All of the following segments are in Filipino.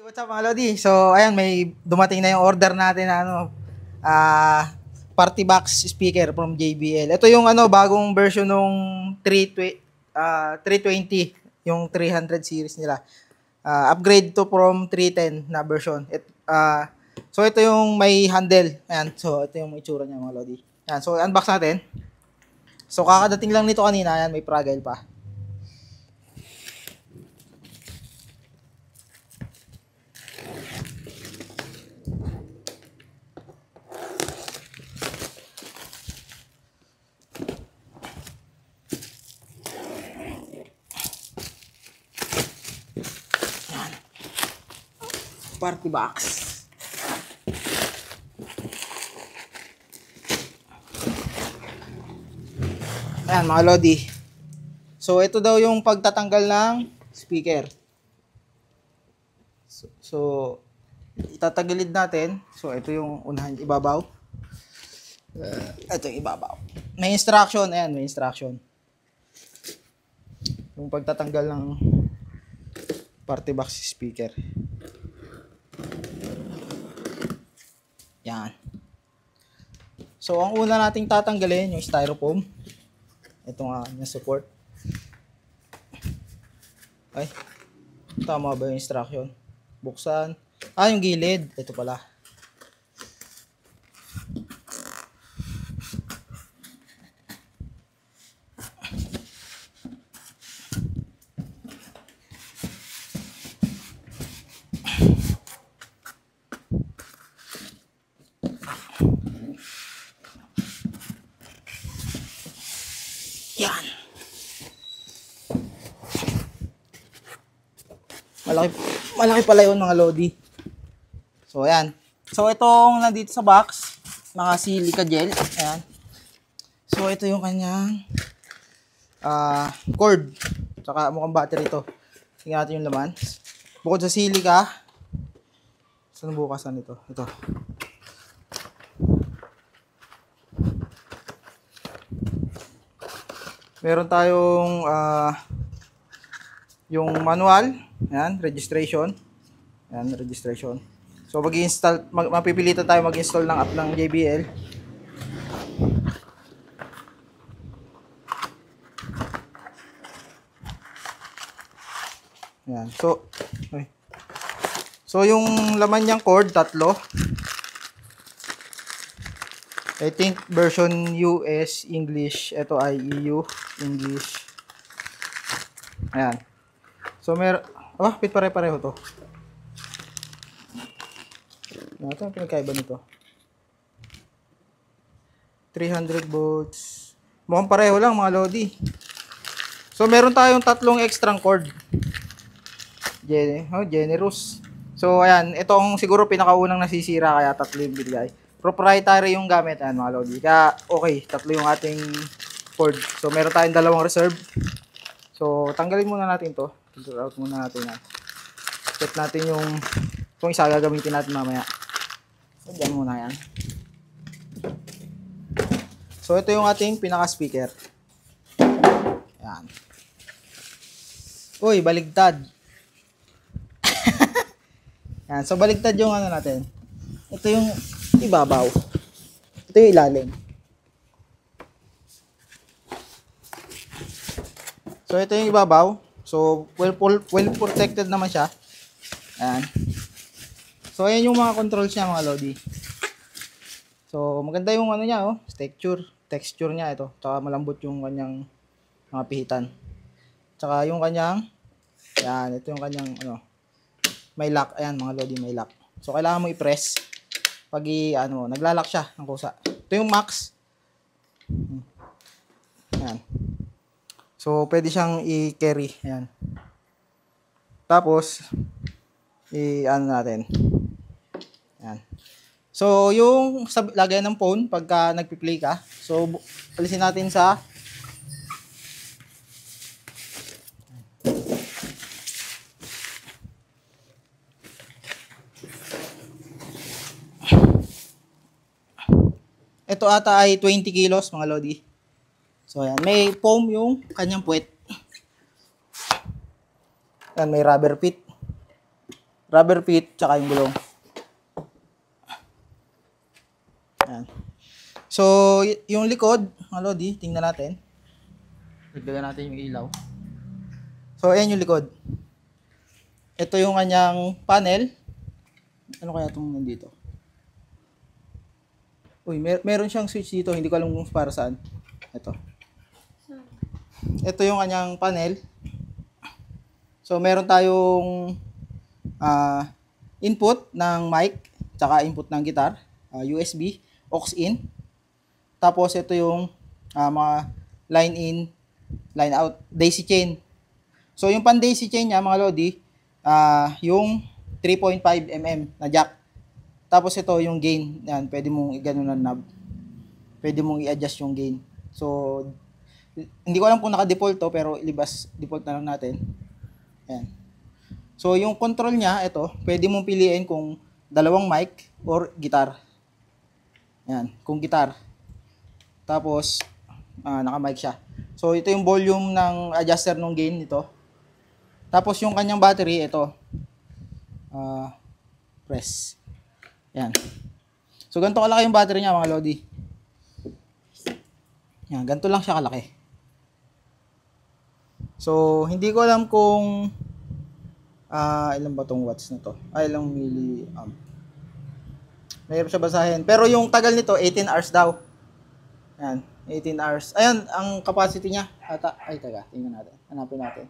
What's up mga Lodi? So, ayan, may dumating na yung order natin na party box speaker from JBL. Ito yung bagong version ng 320, yung 300 series nila. Upgrade to from 310 na version. So, ito yung may handle. Ayan, so ito yung itsura niya mga Lodi. Ayan, so unbox natin. So, kakadating lang nito kanina. Ayan, may fragile pa. Party box. Ayan mga Lodi. So ito daw yung pagtatanggal ng speaker. So itatagilid natin. So ito yung unahan, ibabaw. Ito yung ibabaw. May instruction, ayan, may instruction. Yung pagtatanggal ng party box speaker. Yan. So, ang una nating tatanggalin yung styrofoam. Ito nga yung support. Ay, tama ba yung instruction? Buksan. Yung gilid. Ito pala. Yan. Malaki pala yun mga Lodi. So, ayan. So, itong nandito sa box, mga silica gel. Ayan. So, ito yung kanyang cord. Tsaka mukhang battery ito. Tingnan natin yung laman. Bukod sa silica, saan bukasan ito? Ito. Meron tayong yung manual, yan, registration. Yan, registration. So mag-install, mapipilitan tayo mag-install ng app ng JBL. Yan. So yung laman niyang cord, tatlo. I think version US English, ito ay EU English. Ayan. So pare-pareho to. Ito ang pinagkaiba nito. 300 volts. Mukhang pareho lang mga Lodi. So meron tayong tatlong extra cord. Generous. So ayan, itong siguro pinakaunang nasisira kaya tatlo yung bigay. Proprietary yung gamit, ayan mga Lodi. Kaya okay, tatlo yung ating cord. So meron tayong dalawang reserve. So tanggalin muna natin to. Filter out muna natin yan. Set natin yung itong isa gagamitin natin mamaya. So dyan muna yan. So ito yung ating pinaka speaker. Yan. Uy, baligtad. Yan, so baligtad yung natin. Ito yung ibabaw. Ito yung ilalim. So ito yung ibabaw. So well protected naman siya. Ayan. So ayan yung mga controls niya mga Lodi. So maganda yung niya texture niya ito. Tsaka malambot yung kanyang mga pihitan. Tsaka yung kanyang ito yung kanyang may lock. Ayan mga Lodi, may lock. So kailangan mo i-press pag naglalak siya ng kusa. Ito yung max. Ayan. So pwede siyang i-carry. Ayan. Tapos natin. Ayan. So yung lagay ng phone pagka nagpi-play ka. So alisin natin sa ito ata ay 20 kilos mga Lodi. So ayan, may foam yung kanyang puwet. Ayan, may rubber pit. rubber feet, tsaka yung gulong. Ayan. So, yung likod, mga lodi, tingnan natin. Dagdagan natin yung ilaw. So, ayan yung likod. Ito yung kanyang panel. Ano kaya itong nandito? Uy, meron siyang switch dito. Hindi ko alam kung para saan. Ito yung kanyang panel. So, meron tayong input ng mic, tsaka input ng guitar, USB, aux in. Tapos, ito yung mga line in, line out, daisy chain. So, yung pan daisy chain niya, mga lodi, yung 3.5 mm na jack. Tapos ito yung gain. Yan, pwede mong i-gano ng knob. Pwede mong i-adjust yung gain. So, hindi ko alam kung naka-default to, pero ilibas, default na lang natin. Ayan. So, yung control niya, ito, pwede mong piliin kung dalawang mic or guitar. Ayan, kung guitar. Tapos, naka-mic siya. So, ito yung volume ng adjuster ng gain nito. Tapos, yung kanyang battery, ito. Press. Yan. So, ganito kalaki yung battery niya, mga lodi. Yan, ganito lang siya kalaki. So, hindi ko alam kung ilan ba tong watts na to? Ilang milliamp. Mayroon siya basahin. Pero yung tagal nito, 18 hours daw. Yan, 18 hours. Ayun, ang capacity niya. Ay, taga, tingnan natin. Hanapin natin.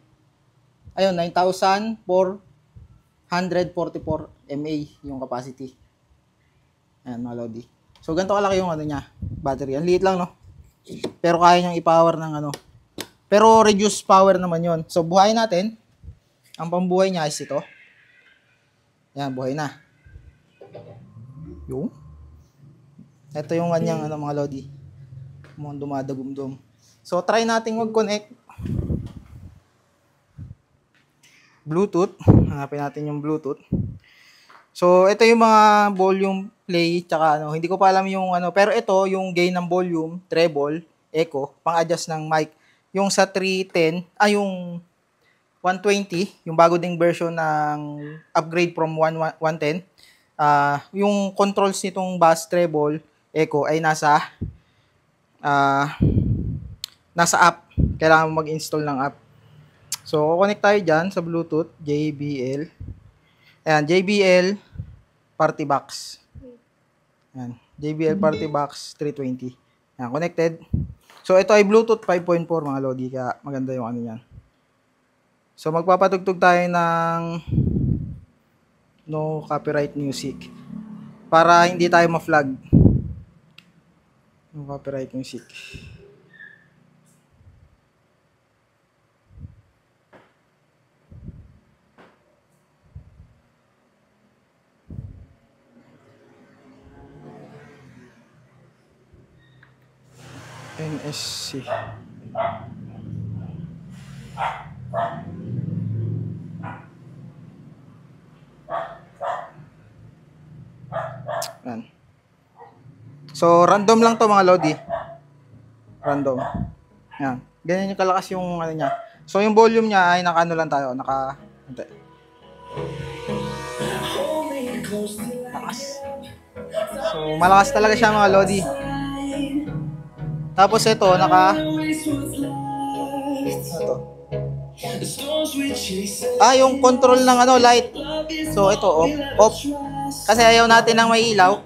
Ayun, 9,444 mAh yung capacity. Ayan, mga lodi. So, ganito kalaki yung ano niya, battery. Ang liit lang, no? Pero kaya niyang i-power ng ano. Pero reduce power naman yon. So, buhayin natin. Ang pambuhay niya is ito. Ayan, buhay na. Yung. Ito yung kanyang ano, mga lodi. Mukhang dumadagumdum. So, try natin mag-connect. Bluetooth. Hanapin natin yung Bluetooth. So, ito yung mga volume play, tsaka ano, hindi ko pa alam yung ano, pero ito, yung gain ng volume, treble, echo, pang-adjust ng mic. Yung sa 310, yung 120, yung bago ding version ng upgrade from 110, yung controls nitong bass, treble, echo ay nasa app. Kailangan mo mag-install ng app. So, connect tayo dyan sa Bluetooth, JBL. Ayan, JBL Party Box. Ayan, JBL Party Box 320. Ayan, connected. So, ito ay Bluetooth 5.4, mga lodi, kaya maganda yung ano yan. So, magpapatugtog tayo ng no copyright music para hindi tayo ma-flag. No copyright music. NSC. Yan. So, random lang to, mga lodi. Random. Yan. Ganyan yung kalakas yung ano niya. So, yung volume niya ay naka ano lang tayo. Lakas. So, malakas talaga siya, mga lodi. Tapos ito, yung control ng ano, light. So, ito, off. Kasi ayaw natin ng may ilaw.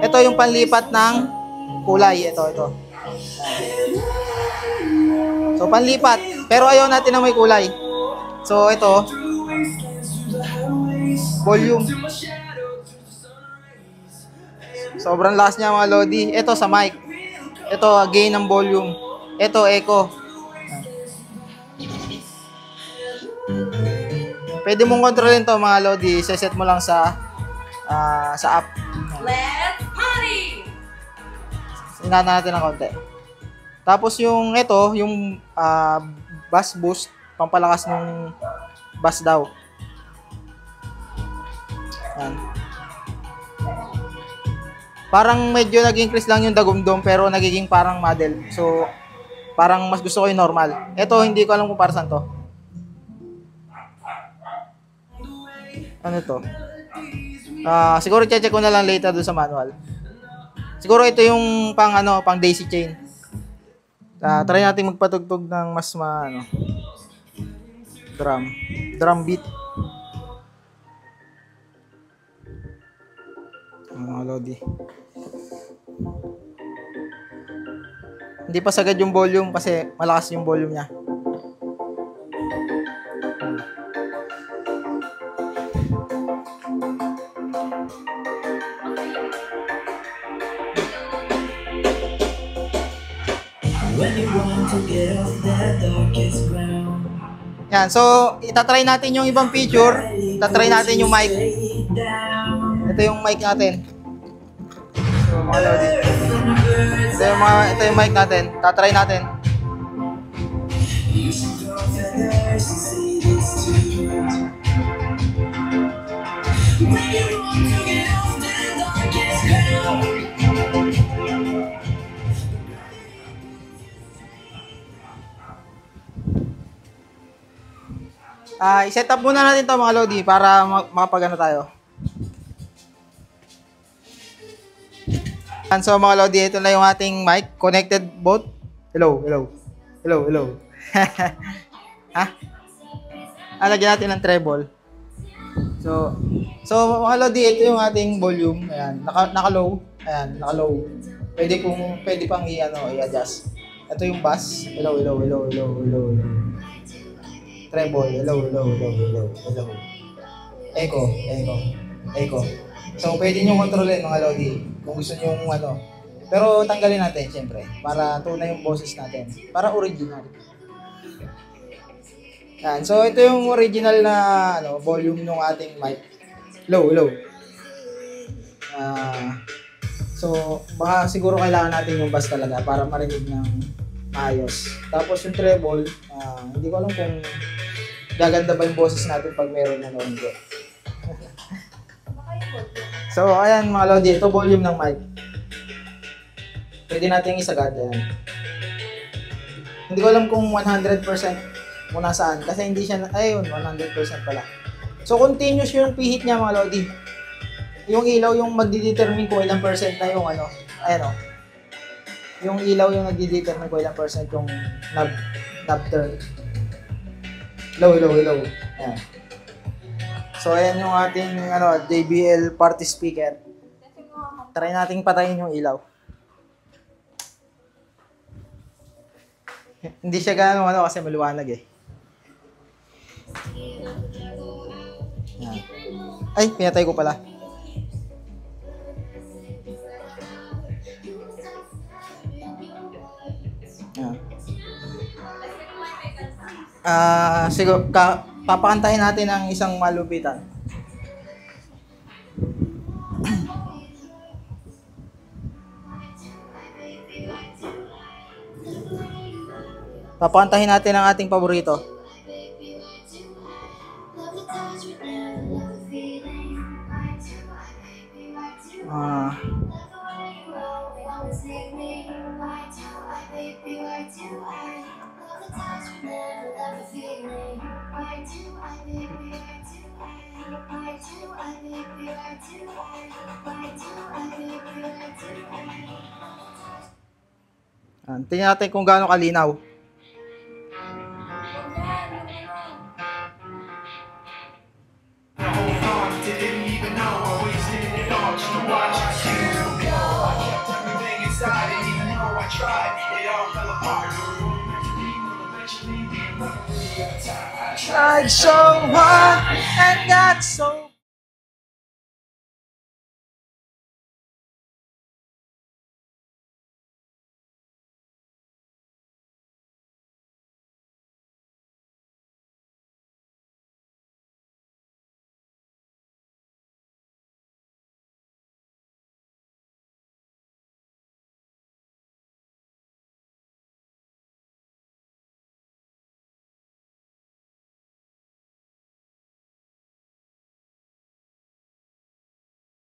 Ito yung panlipat ng kulay. Ito. So, panlipat. Pero ayaw natin ng may kulay. So, ito. Volume. Sobrang lakas niya, mga lodi. Ito sa mic. Ito, gain ng volume. Ito, echo. Pwede mong kontrolin to, mga lodi. Set mo lang sa app. Let's party! Tingnan natin ng konti. Tapos yung ito, yung bass boost, pampalakas ng bass daw. Yan. Parang medyo nag-increase lang yung dagumdum, pero nagiging parang model. So, parang mas gusto ko yung normal. Ito, hindi ko alam kung para saan to. Ano to? Siguro check ko na lang later doon sa manual. Siguro ito yung pang daisy chain. Try natin magpatugtog ng mas drum beat. Mga lodi. Hindi pa sagad yung volume kasi malakas yung volume niya. Yan, so itatry natin yung ibang feature. Itatry natin yung mic. Ito yung mic natin. So, mga lodi. Ito yung mic natin. Tatry natin. I-set up muna natin to mga lodi para makapagano tayo. And so mga lodi, ito na yung ating mic. Connected both. Hello. Ha? Lagyan natin ng treble. So mga lodi, ito yung ating volume. Ayan, naka-low. Ayan, naka-low. Pwede pang i-adjust. Ito yung bass. Hello. Treble, hello. Echo. So, pwede nyo kontrolin mga lodi kung gusto nyo Pero tanggalin natin, syempre, para tunay yung boses natin. Para original. Yan. So, ito yung original na volume ng ating mic. Low. So, baka siguro kailangan natin yung bass talaga para marinig ng maayos. Tapos yung treble, hindi ko alam kung gaganda ba yung boses natin pag meron na hindi. So, ayan mga lodi, ito volume ng mic. Pwede natin isagad yan. Hindi ko alam kung 100% muna saan kasi hindi siya, 100% pala. So, continuous yung pihit niya mga lodi. Yung ilaw yung magdidetermine kung ilang percent na yung yung ilaw yung nagdi-determine kung ilang percent yung knob turn. Low. Ayan. So, ayan yung ating JBL party speaker. Try nating patayin yung ilaw. Hindi siya gano'n kasi maliwanag eh. Ayan. Ay, pinatay ko pala. Siguro, papakantahin natin ang isang malupitan. Papakantahin natin ang ating paborito. Tingnan natin kung gaano kalinaw. Tried so hard and got so